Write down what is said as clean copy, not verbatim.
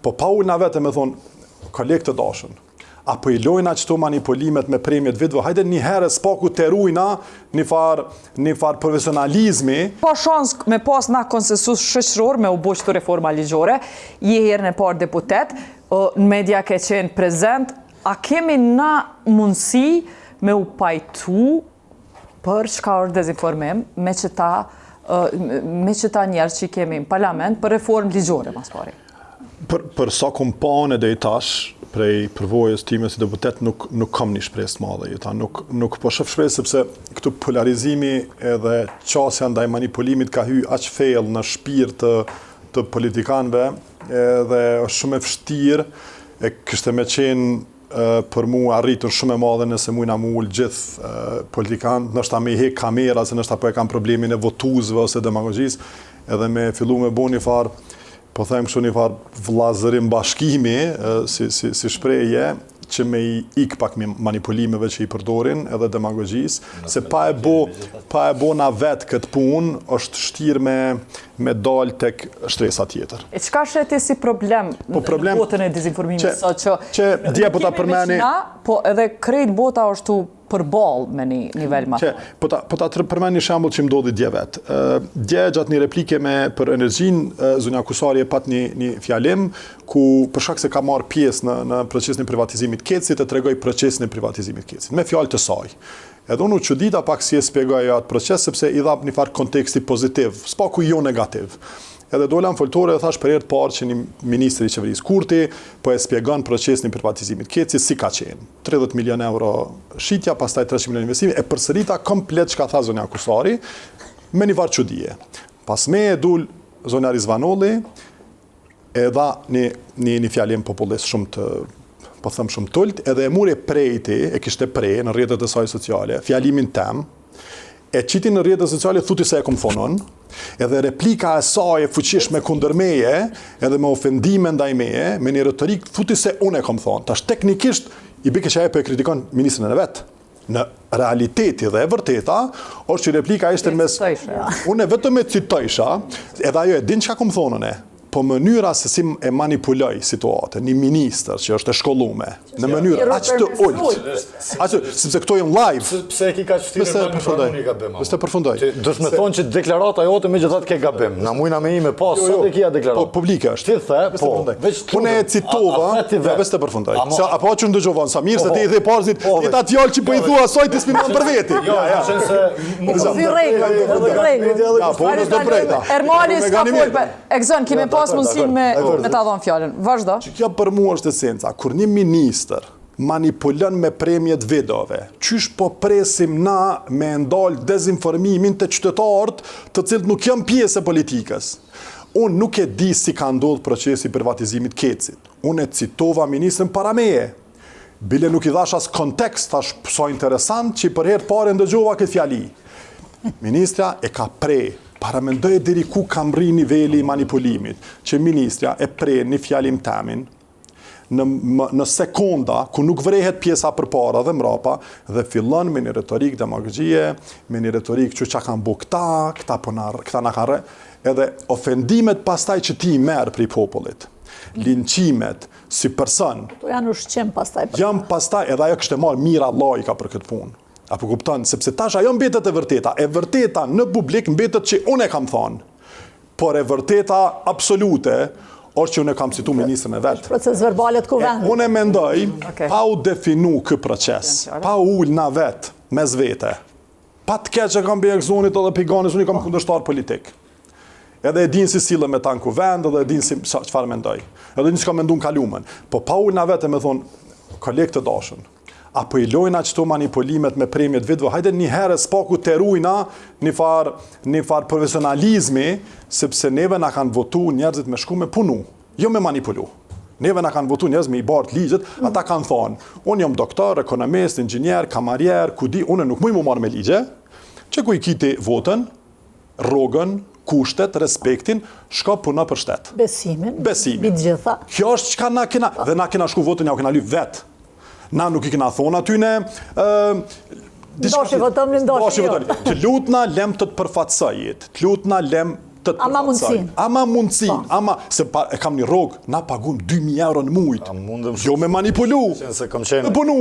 Po pa ullë na vete me thonë, kolegë të dashën, apo i lojna qëto manipulimet me premjet vidve, hajde një herë s'paku të rujna një far profesionalizmi. Pa shans me pas na konsensus shoqëror me u bo qëto reforma ligjore, je herën e parë deputet, në media ke qenë prezent, a kemi na mundësi me u pajtu për çka është dezinformim me qëta njerë që i kemi në parlament për reformë ligjore, mas pari? Për sa kompane dhe i tash, prej përvojës time si deputet nuk kam një shpresë madhe. Nuk po shëf shpresë sepse këtu polarizimi edhe qasja ndaj manipulimit ka hy aq fejl në shpirt të politikanëve edhe është shumë e vështirë e kështë me qenë për mu arritën shumë e madhe nëse mujna mu ullë gjithë politikanë, nështë me i hek kamera, se nështë po e kam problemin e votuzve ose demagogjisë, edhe me fillu me bo një farë po them kështu një farë vllazërim bashkimi, si shprehje, që me i ik pak manipulimeve që i përdorin edhe demagogjisë, se pa e bo na vetë këtë punë, është shtirë me dalë tek shtresa tjetër. E çka sheti si problem në botën e dezinformimit sot që dje po ta përmeni, po edhe krejt bota është përballë me një nivel më. Po ta përmend një shembull që më ndodhi dje vetë. Dje gjatë një replike për energjinë, zonja Kusari e pat një fjalim ku për shkak se ka marrë pjesë në procesin e privatizimit Kecit, e tregoi procesin e privatizimit Kecit me fjalë të saj. Edhe unë u çudita pak si e spjegoj atë proces sepse i dhap një farë konteksti pozitiv, s'paku jo negativ. Edhe dola në foltore dhe thash për herë të parë që një ministri i qeverisë Kurti po e spjegon procesin e privatizimit Kecit si ka qenë. 30 milion euro shitja, pastaj 300 milion investimi, e përsërita komplet çka tha zonja Kusari me një farë çudie. Pas me e dul zonja Rizvanolli e dha një fjalim popullist shumë të po them shumë tult, edhe e muri prejti, e kishte prej në rrjetet e saj sociale, fjalimin tem, e qiti në rrjetet sociale thuti se e kom thonon, edhe replika e saj e fuqishme kundër meje, edhe me ofendime ndaj meje, me një retorik thuti se unë e kom thonë. Tash teknikisht i bike që ajo po e kritikon ministrin e vet. Në realiteti dhe e vërteta, është që replika ishte mes unë vetëm e citojsha, edhe ajo e din çka kom thonën e. Po mënyra se si e manipuloj situatën, një minister që është e shkollume, në mënyrë aq të ulët. Sepse këto janë live. Pse e ki kaq vështirë me gabim? Pse përfundoj? Do të më thonë që deklarata jote megjithatë ke gabim. Na mujna me ime pas sot e kia deklarata. Po publike është. Ti the, po. Unë e citova, vetë të përfundoj. Apo që ndëgjovan Samir se ti i the parzit, ti ta fjalë që po i thua asoj ti s'mendon për veti. Jo, pas mundësin me ta dhonë fjallën. Vazhdo. Që kjo për mua është esenca. Kur një minister manipulon me premjet videove, qysh po presim na me ndalë dezinformimin të qytetarët të cilët nuk janë pjesë e politikës. Unë nuk e di si ka ndodhur procesi privatizimit Kecit. Unë e citova ministrin para meje. Bile nuk i dhash as kontekst, thash sa interesant që për herë parë ndëgjova këtë fjali. Ministra e ka prej. Paramendoj deri ku kam rri niveli i manipulimit, që ministra e pre një fjalim temin në sekonda, ku nuk vrehet pjesa për para dhe mrapa, dhe fillon me një retorik demagogjie, me një retorik që kanë bu këta na kanë rre, edhe ofendimet pastaj që ti i merë pri popullit, linqimet, si person. To janë ushqim pastaj. Jam pastaj, edhe ajo kështë e marë mira lajka për këtë punë. Apo kupton, sepse tash ajo mbetet e vërteta. E vërteta në publik mbetet që unë e kam thonë. Por e vërteta absolute është që unë e kam citu ministrën e vetë. Proces verbalet kuvend. Unë e mendoj, pa u definu kë proces, pa u ullë na vetë, mes vete, pa të keq që kam bëjë zonit edhe piganis, unë i kam kundërshtar politik. Edhe e din si sile me ta në kuvend, edhe e din si çfarë mendoj. Edhe një që kam mendu në kalumen. Po pa ullë na vetë me thonë, kolegë të dashën, apo i lojna qëto manipulimet me premjet vidve, hajde një herë s'paku të rujna një farë profesionalizmi, sepse neve na kanë votu njerëzit me shku me punu, jo me manipulu. Neve na kanë votu njerëz me i bartë ligjet, ata kanë thonë, unë jam doktor, ekonomist, inxhinier, kamarier, kudi, unë nuk muj mu marrë me ligje, që ku i kiti votën, rogën, kushtet, respektin, shka puna për shtet. Besimin. Bitë gjitha. Kjo është çka na kena, dhe na kena shku votën, ja u kena lyp vetë. Na nuk i kena thonë atyne... Ndoshi votëm, ndoshi jo. Të lutna lem të të përfatsajit, të lutna lem të të Ama përfaqësoj. mundësin. Ama mundësin, se e kam një rrogë, na pagum 2.000 euro në mujtë. Mundëm Jo me manipulu, se kam qenë me punu.